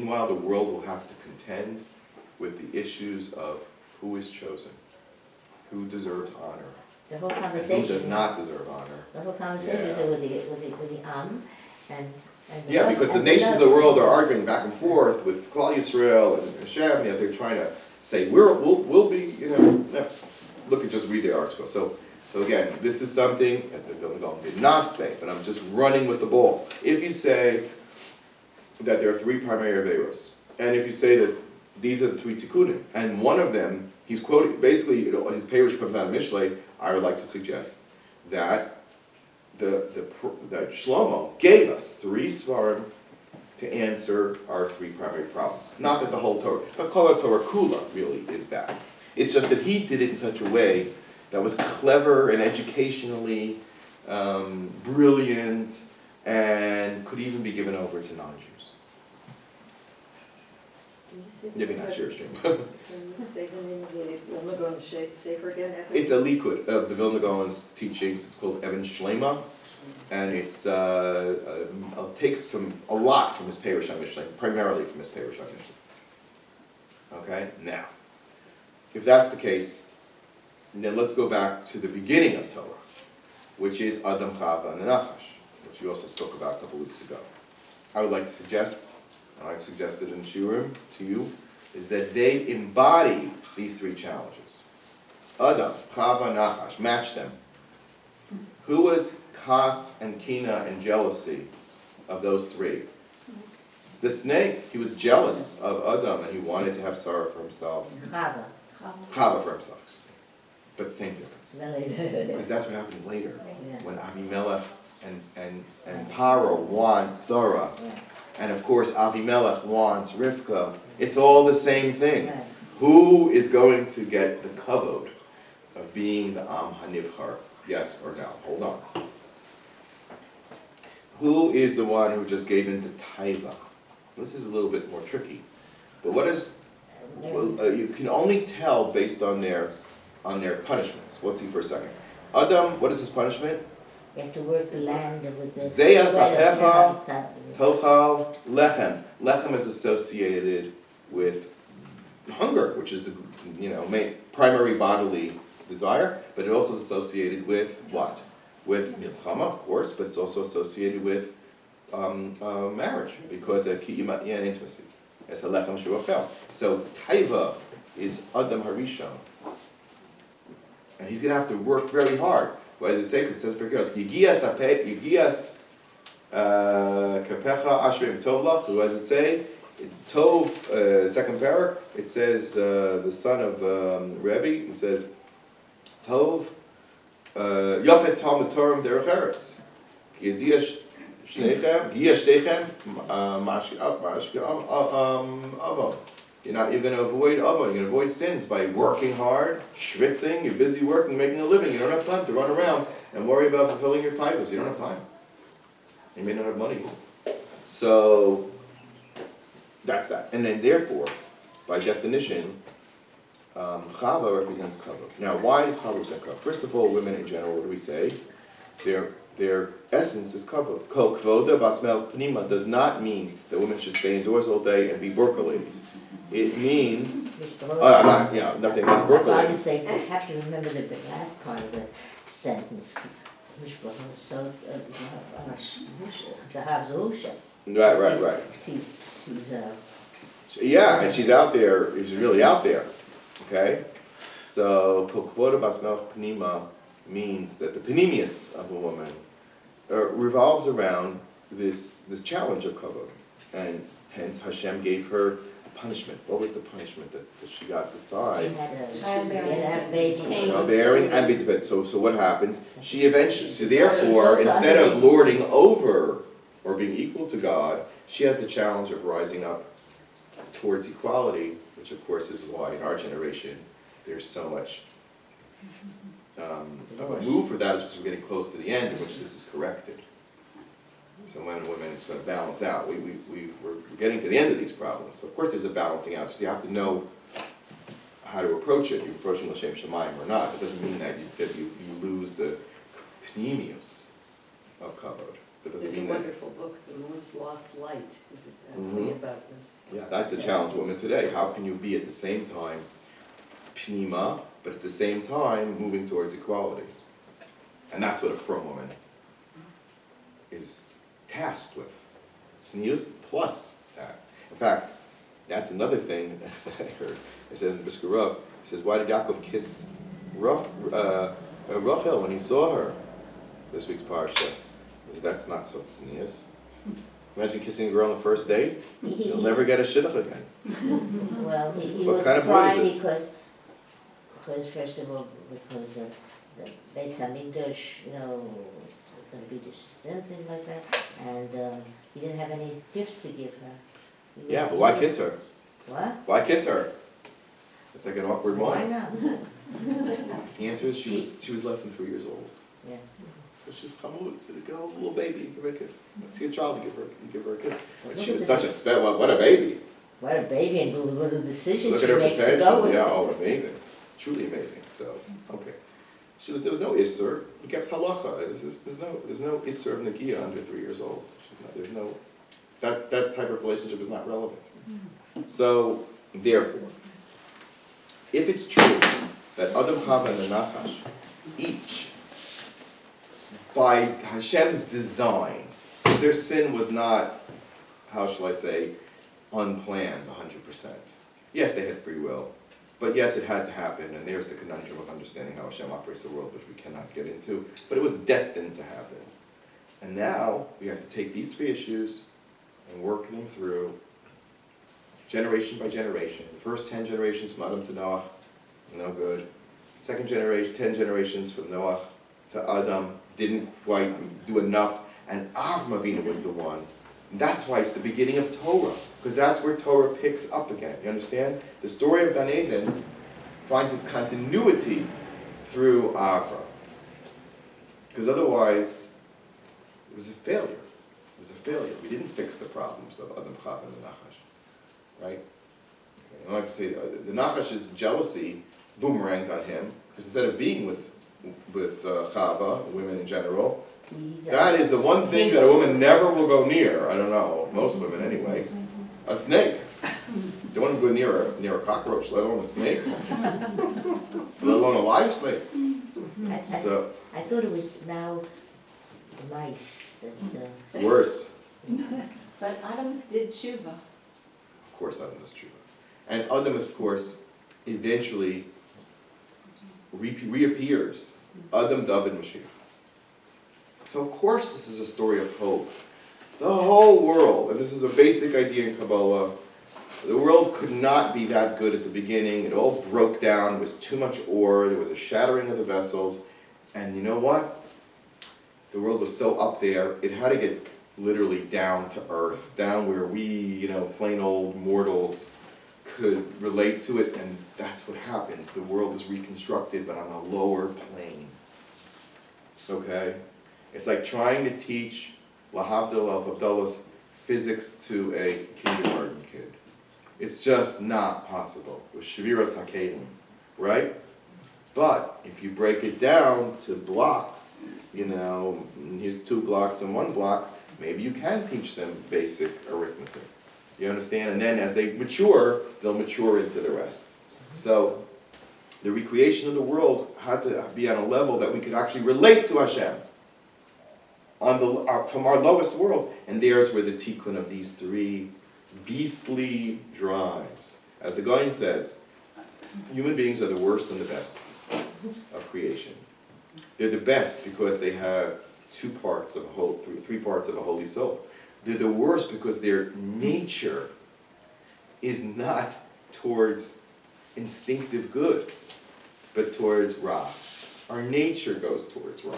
meanwhile, the world will have to contend with the issues of who is chosen, who deserves honor, The whole and conversation. who does not deserve honor. The whole conversation Yeah. with the and the Yeah, Lord- because the and nations of the Lord- world are arguing back and forth with Klal Yisrael and Shem. They're trying to say we'll be, look at just read the article. So again, this is something that the Vilna Gaon did not say, but I'm just running with the ball. If you say that there are three primary averos, and if you say that these are the three tikkunim, and one of them he's quoting basically his parish comes out of Mishlei, I would like to suggest that that Shlomo gave us three svarim to answer our three primary problems. Not that the whole Torah, but Kol Torah Kula really is that. It's just that he did it in such a way that was clever and educationally brilliant and could even be given over to non-Jews. Can you say Maybe not Jewish. Can you say the name of the Vilna Gaon's sefer again? It's a likud of the Vilna Gaon's teachings. It's called Even Shlema, and it's takes from a lot from his Perush HaMishlei, primarily from his Perush HaMishlei. Okay, now, if that's the case, then let's go back to the beginning of Torah, which is Adam, Chava, and the Nachash, which we also spoke about a couple weeks ago. I would like to suggest, and I've suggested in Shurim to you, is that they embody these three challenges. Adam, Chava, Nachash, match them. Who was Kas and Kina and jealousy of those three? The snake, he was jealous of Adam and he wanted to have Sarah for himself. Chava for himself. But same difference. Because that's what happens later. Yeah. When Avimelech and Paro want Sarah. Yeah. And of course Avimelech wants Rivka. It's all the same thing. Right. Who is going to get the kavod of being the Am HaNivchar? Yes or no? Hold on. Who is the one who just gave in to Taiva? This is a little bit more tricky. But what is, well, you can only tell based on their punishments. Let's see for a second. Adam, what is his punishment? You have to work the land with the Zeyas sweat of apecha, your- Tochal, Lechem. Lechem is associated with hunger, which is the primary bodily desire, but it also is associated with what? With milchama, of course, but it's also associated with marriage, because of ki'imat and intimacy. It's a lechem shuachel. So taiva is Adam Harishon. And he's going to have to work very hard. What does it say? Because it says, Yigias kapecha ashrim tovlach. Who does it say? Tov, second parak, it says, the son of Rabbi, he says, Tov, Yafet Talmud Torah derech eretz. Ki yediash shnechem, giyah shtechem, avon. You're going to avoid avon, you're going to avoid sins by working hard, schwitzing, you're busy working, making a living. You don't have time to run around and worry about fulfilling your titles. You don't have time. You may not have money. So, that's that. And then therefore, by definition, Chava represents kavod. Now, why does Chava represent kavod? First of all, women in general, what do we say? Their essence is kavod. Kol kvoda basmel pnima does not mean that women should stay indoors all day and be burqa ladies. It means, nothing means burqa I ladies. just say, you have to remember the last part of the sentence. So, Right. She's Yeah, and she's out there, she's really out there. Okay? So, kol kvoda basmel pnima means that the panemius of a woman revolves around this challenge of kavod, and hence Hashem gave her a punishment. What was the punishment that she got besides childbearing and being dependent? So what happens? She eventually, so therefore, instead of lording over or being equal to God, she has the challenge of rising up towards equality, which of course is why in our generation there's so much of a move for that, is because we're getting close to the end in which this is corrected. So men and women sort of balance out. We're getting to the end of these problems. So of course there's a balancing out. So you have to know how to approach it. You're approaching L'Shem Shemayim or not. It doesn't mean that you lose the pneumius of kavod. That doesn't There's a mean that. wonderful book, The Moon's Lost Light, is exactly Mhm. about this. Yeah, that's the challenge of women today. How can you be at the same time pnima, but at the same time moving towards equality? And that's what a frum woman is tasked with. Tznius plus that. In fact, that's another thing that I heard. I said in the Brisker Rav, he says, why did Yaakov kiss Rachel when he saw her? This week's parsha. He said, that's not so tznius. Imagine kissing a girl on the first date. You'll never get a shidduch again. Well, he What was kind of boy crying is this? because first of all, because the Beis Hamikdash, was going to be destroyed, things like that, and he didn't have any gifts to give her. Yeah, but why kiss her? What? Why kiss her? It's like an awkward Why moment. not? The answer is she was less than 3 years old. Yeah. So she's come over to the girl, little baby, give her a kiss. See a child, you give her a kiss. But she Look was at such a what a baby. What a baby, and what a decision Look she at her makes to go potential. with Yeah, it. oh, amazing, truly amazing. So okay, there was no isser. He kept halacha. There's no isser of nagia under 3 years old. There's no that type of relationship is not relevant. So therefore, if it's true that Adam, Chava, and the Nachash each, by Hashem's design, their sin was not, how shall I say, unplanned 100%. Yes, they had free will, but yes, it had to happen, and there's the conundrum of understanding how Hashem operates the world, which we cannot get into, but it was destined to happen. And now, we have to take these 3 issues and work them through generation by generation. The first 10 generations from Adam to Noach, no good. Second generation, 10 generations from Noach to Adam, didn't quite do enough, and Avram Avinu was the one. And that's why it's the beginning of Torah, because that's where Torah picks up again. You understand? The story of Gan Eden finds its continuity through Avram. Because otherwise, it was a failure. It was a failure. We didn't fix the problems of Adam, Chava, and the Nachash. Right? Okay. I like to say, the Nachash's jealousy boomeranged on him, because instead of being with Chava, women in general, that is the one thing that a woman never will go near. I don't know, most women anyway. A snake. You don't want to go near a cockroach, let alone a snake. Let alone a live snake. So I thought it was now the mice that. worse. But Adam did tshuva. Of course, Adam does tshuva. And Adam, of course, eventually reappears. Adam, David, Mashiach. So of course this is a story of hope. The whole world, and this is a basic idea in Kabbalah, the world could not be that good at the beginning. It all broke down, it was too much ore, there was a shattering of the vessels, and you know what? The world was so up there, it had to get literally down to earth, down where we, plain old mortals could relate to it, and that's what happens. The world is reconstructed, but on a lower plane. Okay? It's like trying to teach Lahavdil of Abdullah's physics to a kindergarten kid. It's just not possible with Shaviras Hakedim, right? But if you break it down to blocks, here's 2 blocks and 1 block, maybe you can teach them basic arithmetic. You understand? And then as they mature, they'll mature into the rest. So the recreation of the world had to be on a level that we could actually relate to Hashem. From our lowest world, and there's where the tikkun of these 3 beastly drives. As the Gaon says, human beings are the worst and the best of creation. They're the best because they have 3 parts of a holy soul. They're the worst because their nature is not towards instinctive good, but towards Ra. Our nature goes towards Ra.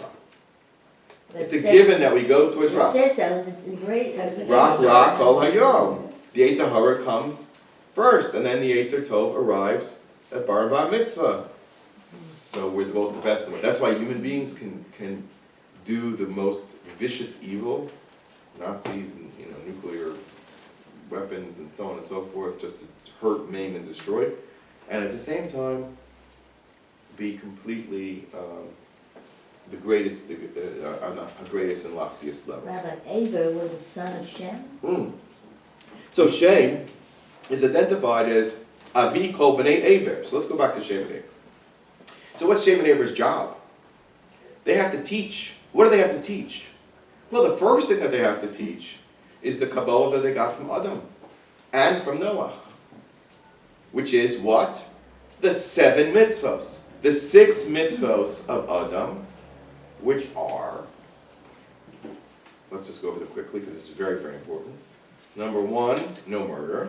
It's a given that we go towards Ra. It says that in the great. Ra kol hayom. The Yetzer Hara comes first, and then the Yetzer Tov arrives at Bar Bat Mitzvah. So we're both the best of it. That's why human beings can do the most vicious evil, Nazis and nuclear weapons and so on and so forth, just to hurt, maim, and destroy, and at the same time be completely the greatest, on the greatest and loftiest level. Rabbi, Aver was the son of Shem? So Shem is identified as Avi Kol B'nai Aver. So let's go back to Shem and Aver. So what's Shem and Aver's job? They have to teach. What do they have to teach? Well, the first thing that they have to teach is the Kabbalah that they got from Adam and from Noah, which is what? The 7 mitzvos. The 6 mitzvos of Adam, which are, let's just go over them quickly because this is very, very important. Number 1, no murder.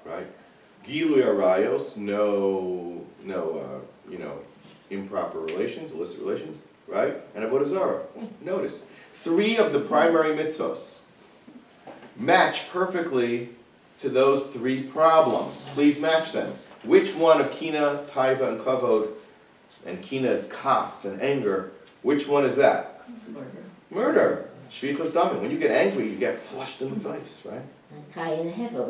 Right? Gilui arayos, no, improper relations, illicit relations. Right? And avodah zarah. Notice, 3 of the primary mitzvos match perfectly to those 3 problems. Please match them. Which one of kina, taiva, and kavod, and kina is kas and anger, which one is that? Murder. Shvichas damim. When you get angry, you get flushed in the face, right? And Cain and Hevel,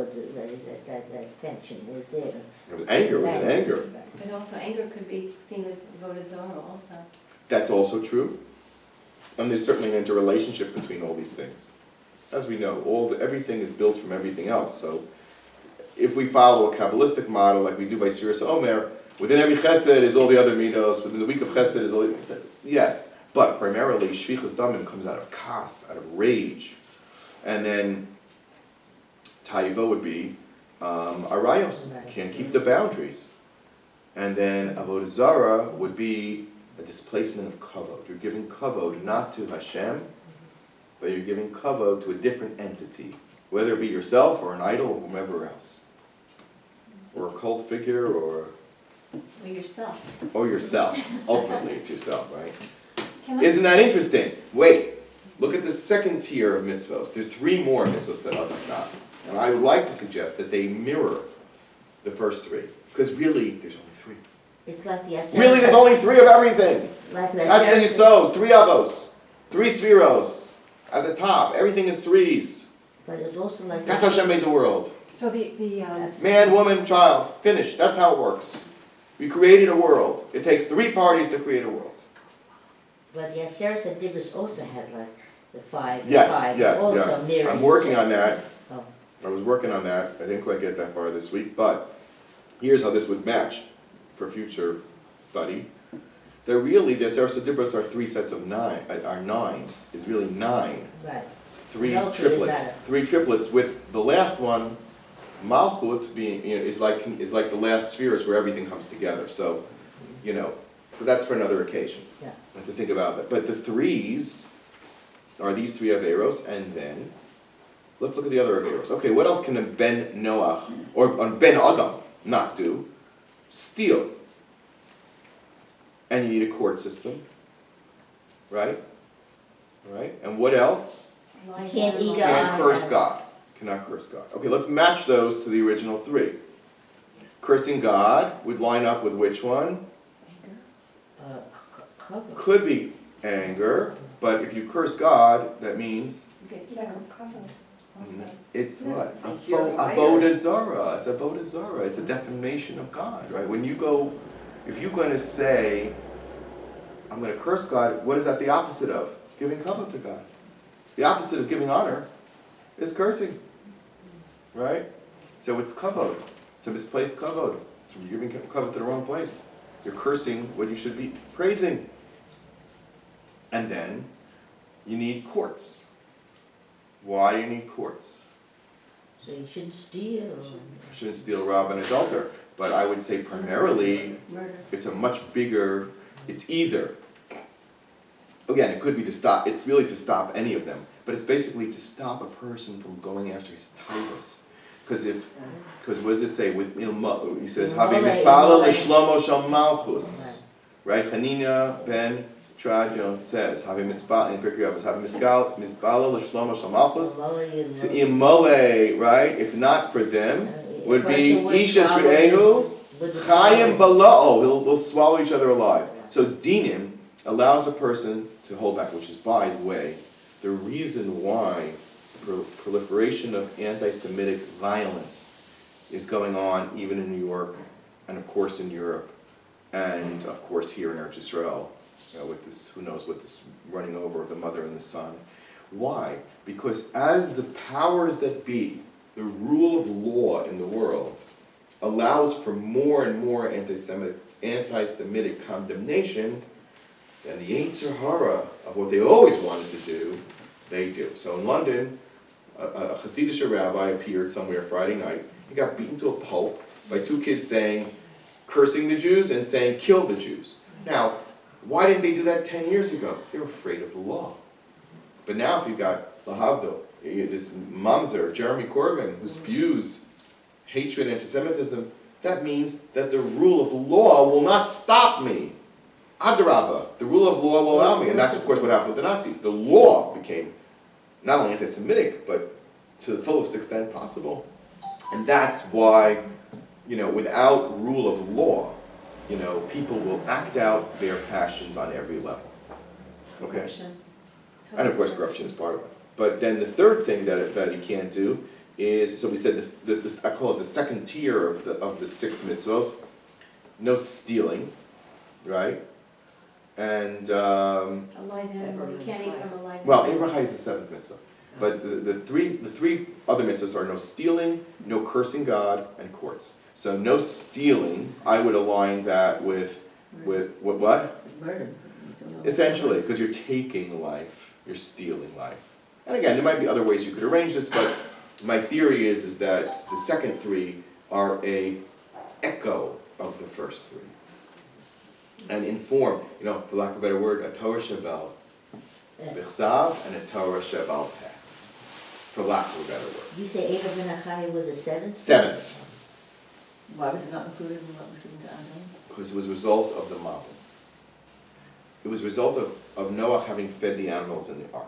that tension was there. It was anger, it was an anger. But also anger could be seen as avodah zarah also. That's also true. And there's certainly an interrelationship between all these things. As we know, everything is built from everything else. So if we follow a Kabbalistic model like we do by Siras Omer, within every chesed is all the other midos, within the week of chesed is all the... Yes, but primarily shvichas damim comes out of kas, out of rage. And then taiva would be arayos, can't keep the boundaries. And then avodah zarah would be a displacement of kavod. You're giving kavod not to Hashem, but you're giving kavod to a different entity, whether it be yourself or an idol or whomever else, or a cult figure or yourself. Ultimately, it's yourself, right? Can I Isn't that interesting? Wait, look at the second tier of mitzvos. There's 3 more mitzvos that Adam got, and I would like to suggest that they mirror the first 3, because really, there's only 3. It's like the Really, there's only 3 of everything. Like That's the yisod, 3 avos, 3 spheros. At the top, everything is 3s. But it's also like... That's how Hashem made the world. So the Man, woman, child, finished. That's how it works. We created a world. It takes 3 parties to create a world. But the Aseret and Dibros also has like the 5, Yes, 5, yes, also yeah. mirroring. I'm working on that. Oh. I was working on that. I didn't quite get that far this week, but here's how this would match for future study. They're really, the Aseret and Dibros are 3 sets of 9, are 9, is really 9. Right. 3 No, triplets. 3 triplets with the last one, Malchut, being, is like the last spheres where everything comes together. So, but that's for another occasion. Yeah. Not to think about it. But the 3s are these 3 Averos, and then let's look at the other Averos. Okay, what else can a Ben Noach or Ben Adam not do? Steal. And you need a court system, right? Right? And what else? Can't eat Can't curse God. Cannot curse God. Okay, let's match those to the original 3. Cursing God would line up with which one? Cover. Could be anger, but if you curse God, that means it's what? It's like you're Avodah zarah. It's avodah zarah. It's a defamation of God, right? When you go, if you're going to say, I'm going to curse God, what is that the opposite of? Giving kavod to God. The opposite of giving honor is cursing, right? So it's kavod. It's a misplaced kavod. You're giving kavod to the wrong place. You're cursing what you should be praising. And then you need courts. Why do you need courts? So you shouldn't steal. You shouldn't steal, rob, and adulter. But I would say primarily murder. it's a much bigger, it's either, again, it could be to stop, it's really to stop any of them, but it's basically to stop a person from going after his titles. Because what does it say? With ilma, he says, Habi mispala l'shlomo shel malchus. Right? Hanina ben Trajan says, Habi mispala, in Pirkei Avos, Habi mispala l'shlomo shel malchus. So imole, right? If not for them, would be Ishas Re'ehu, Chayim Bala'o, we'll swallow each other alive. So dinim allows a person to hold back, which is, by the way, the reason why the proliferation of anti-Semitic violence is going on even in New York and of course in Europe. And of course here in Eretz Yisrael, with this, who knows what this running over of the mother and the son. Why? Because as the powers that be, the rule of law in the world allows for more and more anti-Semitic condemnation, then the Yetzer Hara of what they always wanted to do, they do. So in London, a Hasidic rabbi appeared somewhere Friday night. He got beaten to a pulp by two kids saying, cursing the Jews and saying, kill the Jews. Now, why didn't they do that 10 years ago? They were afraid of the law. But now if you've got Lahavdo, this mamzer, Jeremy Corbyn, who spews hatred and anti-Semitism, that means that the rule of law will not stop me. Adrabah, the rule of law will allow me. And that's of course what happened with the Nazis. The law became not only anti-Semitic, but to the fullest extent possible. And that's why, without rule of law, people will act out their passions on every level. Okay? Corruption. And of course corruption is part of it. But then the third thing that you can't do is, so we said, I call it the second tier of the 6 mitzvos. No stealing, right? And, A live animal, you can't eat from a live well, animal. Aver is the 7th mitzvah. But the three other mitzvahs are no stealing, no cursing God, and courts. So no stealing, I would align that with what? Murder. Essentially, because you're taking life, you're stealing life. And again, there might be other ways you could arrange this, but my theory is that the second 3 are a echo of the first 3. And inform, for lack of a better word, a Torah shebel b'chsav and a Torah shebal peh, for lack of a better word. You say Aver ben Achai was a 7th? 7th, Why was it not included in what was given to Adam? because it was a result of the Mabul. It was a result of Noah having fed the animals in the ark.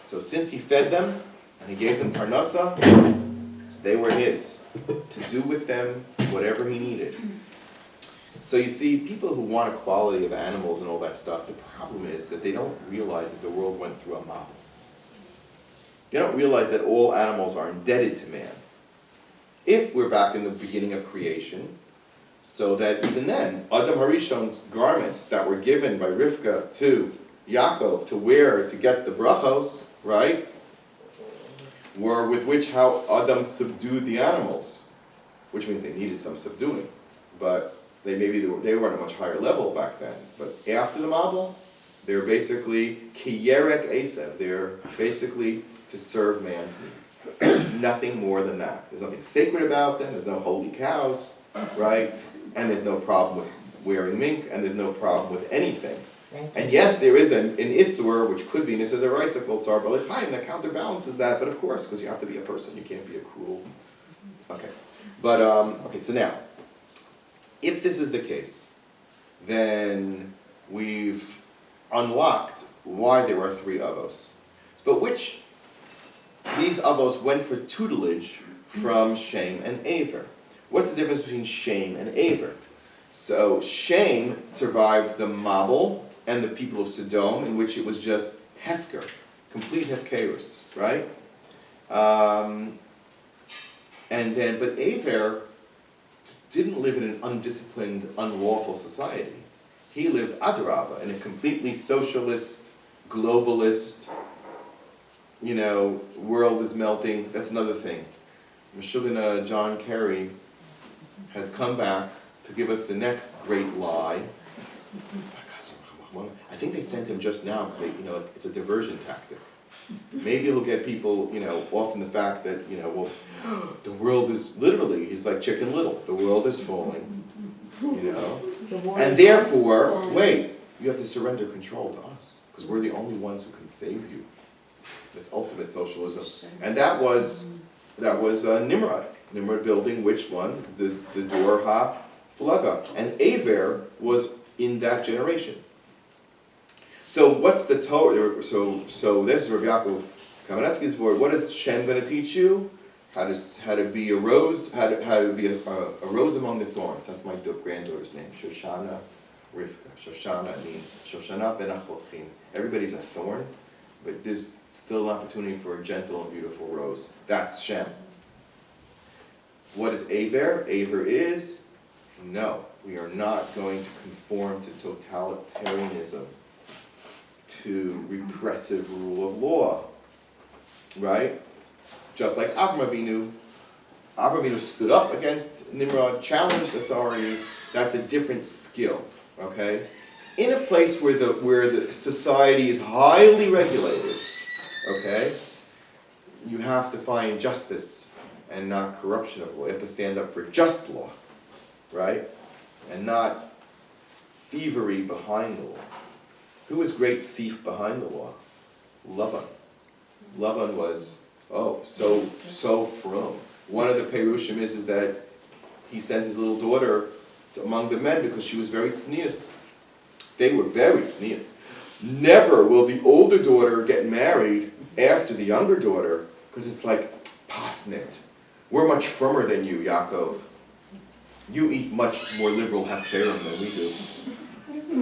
So since he fed them, and he gave them parnasa, they were his, to do with them whatever he needed. So you see, people who want equality of animals and all that stuff, the problem is that they don't realize that the world went through a Mabul. They don't realize that all animals are indebted to man. If we're back in the beginning of creation, so that even then, Adam Harishon's garments that were given by Rivka to Yaakov to wear to get the brachos, right, were with which how Adam subdued the animals, which means they needed some subduing, but they were on a much higher level back then. But after the Mabul, they're basically kiyerek esav. They're basically to serve man's needs. Nothing more than that. There's nothing sacred about them. There's no holy cows, right? And there's no problem with wearing mink, and there's no problem with anything. And yes, there is an Isur, which could be an Isur Deraisa called Tzar B'Lechaim, that counterbalances that, but of course, because you have to be a person, you can't be a cruel. Okay. But, so now, if this is the case, then we've unlocked why there are 3 avos. But these avos went for tutelage from Shem and Aver. What's the difference between Shem and Aver? So Shem survived the Mabul and the people of Sodom, in which it was just hefker, complete hefkerus, right? But Aver didn't live in an undisciplined, unlawful society. He lived adrabah in a completely socialist, globalist, world is melting. That's another thing. Meshuggah John Kerry has come back to give us the next great lie. I think they sent him just now because it's a diversion tactic. Maybe he'll get people, off in the fact that, the world is literally, he's like Chicken Little. The world is falling, And therefore, wait, you have to surrender control to us because we're the only ones who can save you. That's ultimate socialism. And that was Nimrod. Nimrod building which one? The Dor HaFlaga. And Aver was in that generation. So what's the Torah? So this is Rabbi Yaakov Kamenetsky's word. What is Shem going to teach you? How to be a rose? How to be a rose among the thorns? That's my granddaughter's name. Shoshana Rivka. Shoshana means Shoshana ben Achlochim. Everybody's a thorn, but there's still an opportunity for a gentle and beautiful rose. That's Shem. What is Aver? Aver is no, we are not going to conform to totalitarianism, to repressive rule of law, right? Just like Aver Avinu stood up against Nimrod, challenged authority. That's a different skill, okay? In a place where the society is highly regulated, okay, you have to find justice and not corruption of law. You have to stand up for just law, right? And not thievery behind the law. Who was great thief behind the law? Lavan. Lavan was, so from. One of the Perushim is that he sent his little daughter among the men because she was very tznius. They were very tznius. Never will the older daughter get married after the younger daughter, because it's like, pasnit. We're much firmer than you, Yaakov. You eat much more liberal hechsherim than we do.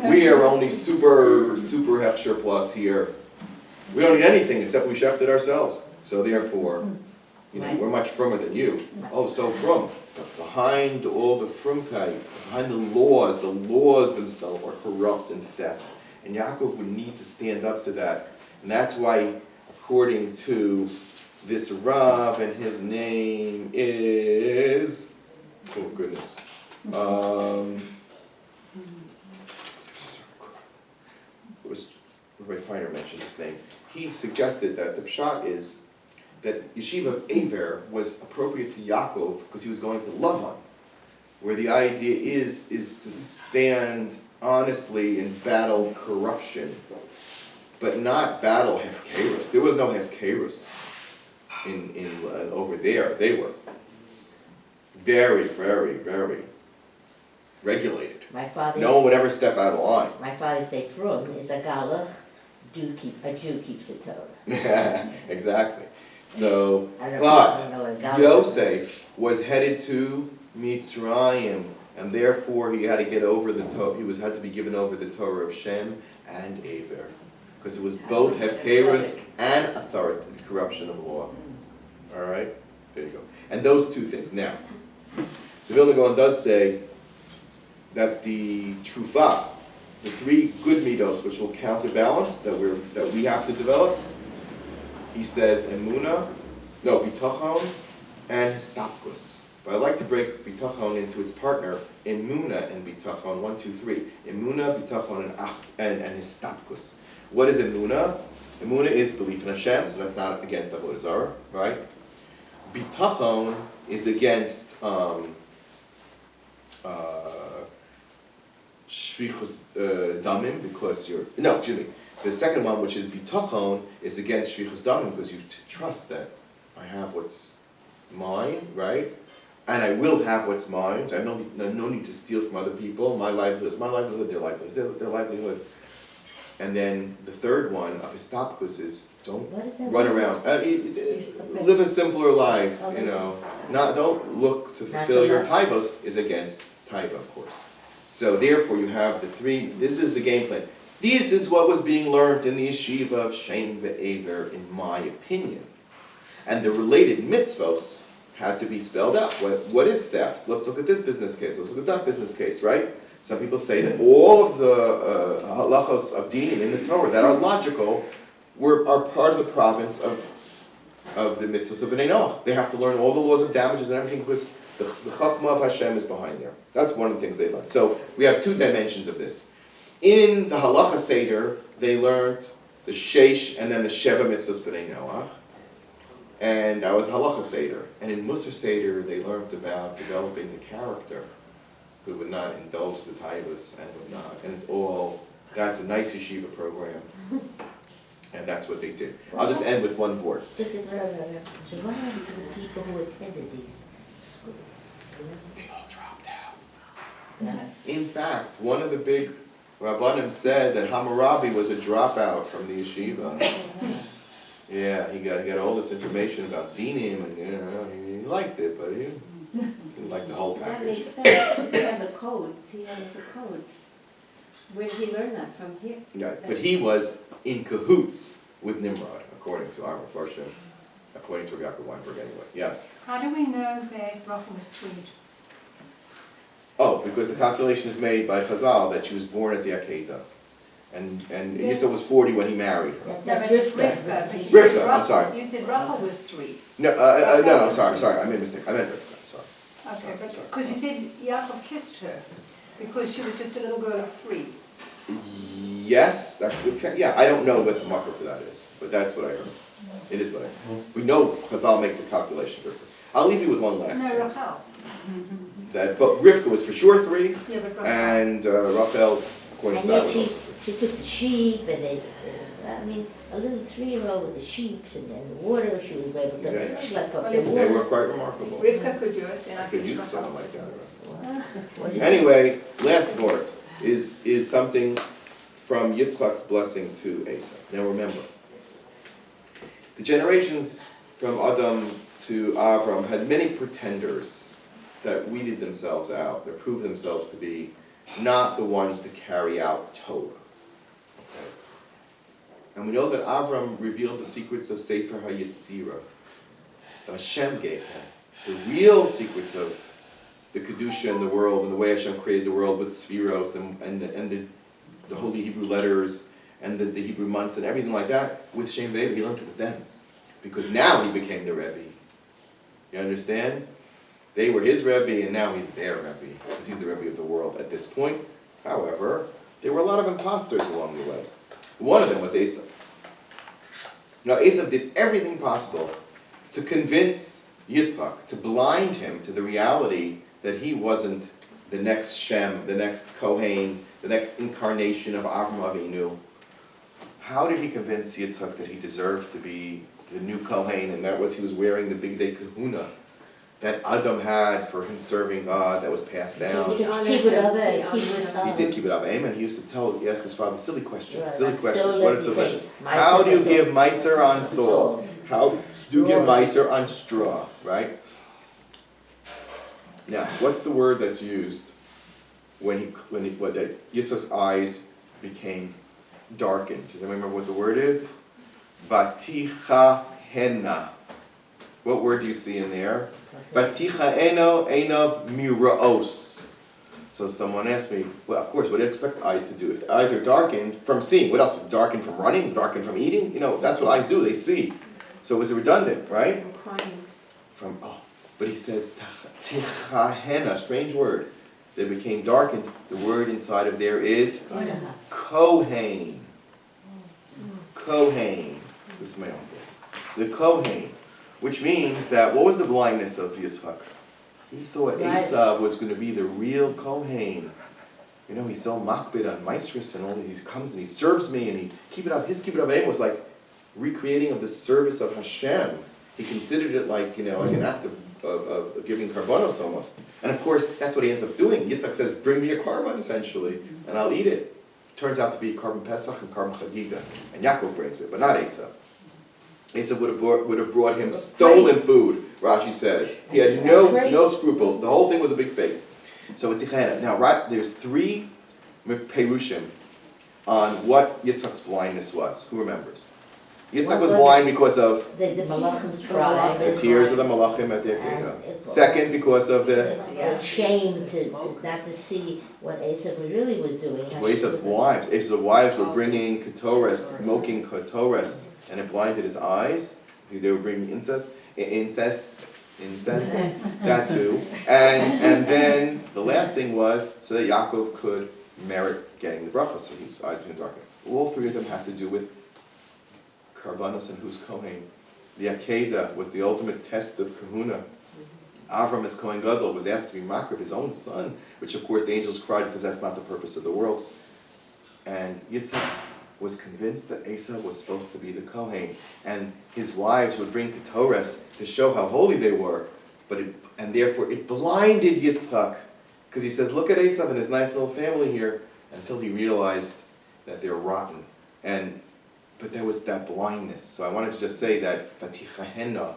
We are only super hechsher plus here. We don't eat anything except we shechted ourselves. So therefore, we're much firmer than you. Oh, so frum. But behind all the frumkeit, behind the laws themselves are corrupt and theft. And Yaakov would need to stand up to that. And that's why, according to this Rav, and his name is, oh goodness, Rabbi Feiner mentioned his name. He suggested that the pshat is that Yeshivat Aver was appropriate to Yaakov because he was going to Lavan, where the idea is to stand honestly and battle corruption, but not battle hefkerus. There was no hefkerus in over there. They were very, very, very regulated. No one would ever step out of line. My father say frum is a galach, a Jew keeps it Torah. Exactly. So, I don't but know what a galach is. Yosef was headed to Mitzrayim, and therefore he had to get over the Torah. He had to be given over the Torah of Shem and Aver, because it was both hefkerus and authority, corruption of law. All right, there you go. And those two things. Now, the Vilna Gaon does say that the trufa, the three good midos which will counterbalance that we have to develop. He says bitachon and histapkus. But I like to break bitachon into its partner, emuna and bitachon. 1, 2, 3. Emuna, bitachon, and histapkus. What is emuna? Emuna is belief in Hashem, so that's not against avodah zarah, right? Bitachon is against shvichus damim, because the second one, which is bitachon, is against shvichus damim, because you trust that I have what's mine, right? And I will have what's mine, so I have no need to steal from other people. My livelihood, their livelihood. And then the third one of histapkus is don't run around. Live a simpler life, don't look to fulfill your taivos, is against taiva, of course. So therefore you have the three, this is the game plan. This is what was being learned in the yeshiva of Shem ve'Aver, in my opinion. And the related mitzvos had to be spelled out. What is theft? Let's look at this business case. Let's look at that business case, right? Some people say that all of the halachos of dinim in the Torah that are logical are part of the province of the mitzvahs of Bnei Noach. They have to learn all the laws of damages and everything because the chachma of Hashem is behind there. That's one of the things they learned. So we have two dimensions of this. In the halacha seder, they learned the sheish and then the sheva mitzvahs Bnei Noach. And that was halacha seder. And in Musar seder, they learned about developing the character who would not indulge the taivas and would not. And that's a nice yeshiva program. And that's what they did. I'll just end with one word. So what happened to the people who attended these schools? They all dropped out. Yeah. In fact, one of the big rabbanim said that Hammurabi was a dropout from the yeshiva. Yeah, he got all this information about dinim, and he liked it, but he didn't like the whole That package. makes sense, he had the codes, Where did he learn that, from here? Yeah, but he was in cahoots with Nimrod, according to our Farshim, according to Yaakov Weinberg anyway. Yes? How do we know that Bracha was tweed? Oh, No, because the calculation is made by Chazal that she was born at the Akedah. And Yes. Yitzhak was 40 when he married her. That- No, That's but Rivka. Rivka, but you Rivka, said I'm Rachel- sorry. You said Rachel was 3. No, I'm sorry, I made a mistake. I meant Rivka, sorry. Okay, but, because you said Yaakov kissed her, because she was just a little girl of 3. Yes, yeah, I don't know what the marker for that is, but that's what I heard. It is what I heard. We know Chazal make the calculation. I'll leave you with one last No, thing. Rachel. But Rivka was for sure 3, Yeah, but Rachel. and Rachel, according to And that, yet was she, also 3. she took the sheep and I mean, a little 3-year-old with the sheep and the water, she was able to Yeah. schlep up Well, the if They water. were quite remarkable. Rivka could do it, then I I could guess use Rachel something like could that. do it. What is it? Anyway, last word is something from Yitzchak's blessing to Esau. Now remember, the generations from Adam to Avram had many pretenders that weeded themselves out, that proved themselves to be not the ones to carry out Torah. Okay? And we know that Avram revealed the secrets of Sefer HaYetzirah that Hashem gave him. The real secrets of the Kedusha in the world and the way Hashem created the world with Spheros and the holy Hebrew letters and the Hebrew months and everything like that, with Shem Aver, he learned it with them. Because now he became the Rebbe. You understand? They were his Rebbe and now he's their Rebbe, because he's the Rebbe of the world at this point. However, there were a lot of imposters along the way. One of them was Esau. Now Esau did everything possible to convince Yitzhak, to blind him to the reality that he wasn't the next Shem, the next Kohen, the next incarnation of Avram Avinu. How did he convince Yitzhak that he deserved to be the new Kohen, and that was he was wearing the big day kahuna that Adam had for him serving God that was passed down? Keep it Aver, keep it He did keep it up, amen. He used to ask his father silly questions. Right, Silly like, questions. so What let is the me question? think. How do you Meiser give for Meiser on salt? How do you give Straw. Meiser on straw, right? Now, what's the word that's used when Yitzhak's eyes became darkened? Do you remember what the word is? Vaticha henna. What word do you see in there? Vaticha eno enov miraos. So someone asked me, well, of course, what do you expect the eyes to do? If the eyes are darkened from seeing, what else? Darkened from running? Darkened from eating? You know, that's what eyes do, they see. So it's redundant, right? I'm crying. But he says, tichahena, strange word. They became darkened. The word inside of there is Kohen. Kohen. This is my own thing. The Kohen. Which means that, what was the blindness of Yitzchak? He thought Right. Esau was going to be the real Kohen. You know, he's so makbid on Maestris and all that. He comes and he serves me and his keep it up aim was like recreating of the service of Hashem. He considered it like, like an act of giving karbanos almost. And of course, that's what he ends up doing. Yitzchak says, bring me a karban essentially, and I'll eat it. Turns out to be karban Pesach and karban Chagiga. And Yaakov brings it, but not Esau. Esau would have brought him stolen food, Rashi says. He had no scruples. The whole thing was a big fake. So with Tichana, now there's 3 perushim on what Yitzchak's blindness was. Who remembers? Yitzchak was blind because of The malachim's cry. the tears of the malachim at the Akedah. Second, because of the Shame to not to see what Esau really was doing. ways of wives. Esau's wives were bringing ketoras, smoking ketoras, and it blinded his eyes. They were bringing incest, that too. And then the last thing was so that Yaakov could merit getting the bracha, so his eyes became darkened. All 3 of them have to do with karbanos and who's Kohen. The Akedah was the ultimate test of kahuna. Avram as Kohen Gadol was asked to be makar of his own son, which of course the angels cried because that's not the purpose of the world. And Yitzhak was convinced that Esau was supposed to be the Kohen, and his wives would bring ketoras to show how holy they were, and therefore it blinded Yitzhak, because he says, look at Esau and his nice little family here, until he realized that they're rotten. But there was that blindness. So I wanted to just say that Vatichahena,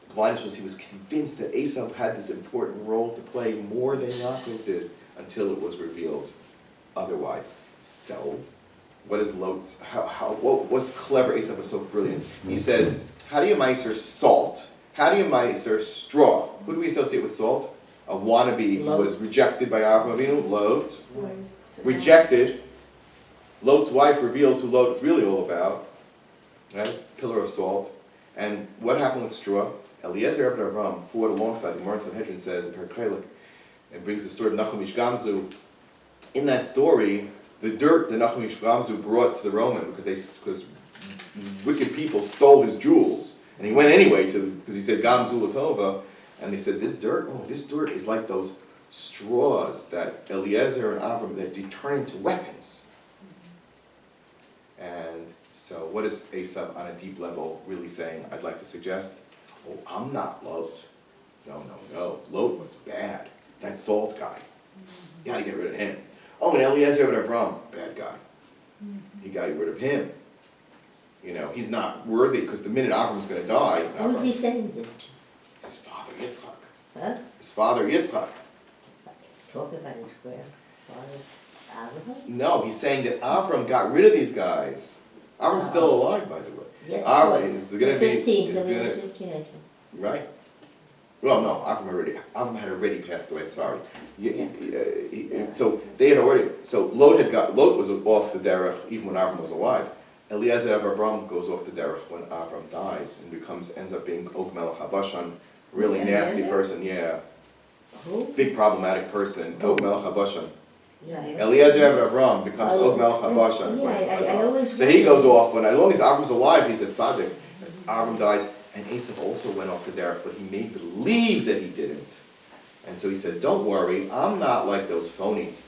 the blindness was he was convinced that Esau had this important role to play more than Yaakov did until it was revealed otherwise. So, what is Lot's, what was clever? Esau was so brilliant. He says, how do you meiser salt? How do you meiser straw? Who do we associate with salt? a wannabe who Lot. was rejected by Avram Avinu, Lot, rejected. Lot's wife reveals who Lot is really all about, right? Pillar of salt. And what happened with Strua? Eliezer Ibn Avram fought alongside. The Gemara in Sanhedrin says in Perikailik, and brings the story of Nachum Ish Gamzu. In that story, the dirt that Nachum Ish Gamzu brought to the Roman because wicked people stole his jewels, and he went anyway because he said Gamzu Latova, and they said this dirt is like those straws that Eliezer and Avram that turn into weapons. And so, what is Esav on a deep level really saying? I'd like to suggest, oh, I'm not Lot. No. Lot was bad. That salt guy. You got to get rid of him. Oh, and Eliezer Ibn Avram, bad guy. You got to get rid of him. You know, he's not worthy because the minute Avram's going to die, Who's he saying this to? his father Yitzchak. Huh? His father Yitzchak. Talk about his grandfather, Abraham? No, he's saying that Avram got rid of these guys. Avram's still alive, by the way. Yes, Avram boy. is going to be. 15, Is coming in gonna, 15, I think. right? Well, no, Avram had already passed away. Sorry. So they had already. So Lot was off the derech even when Avram was alive. Eliezer of Avram goes off the derech when Avram dies and ends up being Og Melech HaBashan, really nasty Eliezer? person. Yeah, Who? big problematic person. Og Melech HaBashan. Yeah. Eliezer of Avram becomes Oh, Og Melech HaBashan. Yeah, I always. So he goes off as long as Avram's alive, he's a tzaddik. Avram dies, and Esav also went off the derech, but he made believe that he didn't. And so he says, don't worry, I'm not like those phonies,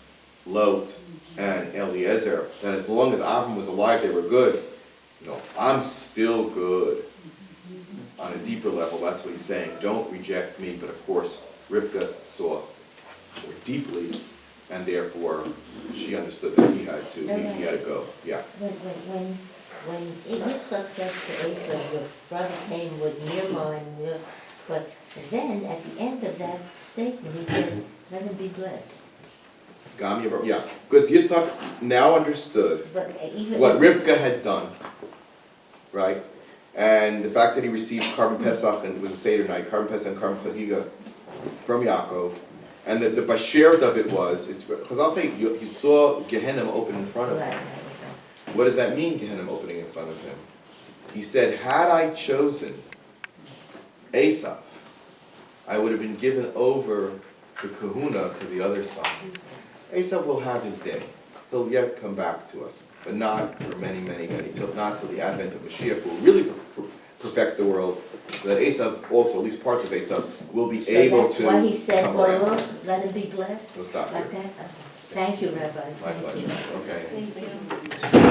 Lot and Eliezer, that as long as Avram was alive, they were good. No, I'm still good. On a deeper level, that's what he's saying. Don't reject me, but of course, Rivka saw more deeply, and therefore, she understood that he had to go, yeah. When Yitzchak says to Esau, your brother came with Nirma and but then at the end of that statement, he said, let him be blessed. Yeah, because Yitzchak now understood But even what Rivka had done, right? And the fact that he received Karban Pesach, and it was a Seder night, Karban Pesach and Karban Chagiga from Yaakov, and that the bashert of it was, because I'll say, he saw Gehenna open in front of him. Right. What does that mean, Gehenna opening in front of him? He said, had I chosen Esav, I would have been given over the kahuna to the other side. Esav will have his day. He'll yet come back to us, but not for many, not till the advent of Mashiach, who will really perfect the world, so that Esav, also, at least parts of Esav, will be able to So that's why he said, come around. Baruch, let him be blessed? We'll stop Like here. that? Thank you, Rabbi. My Thank you. pleasure, okay. Thank you.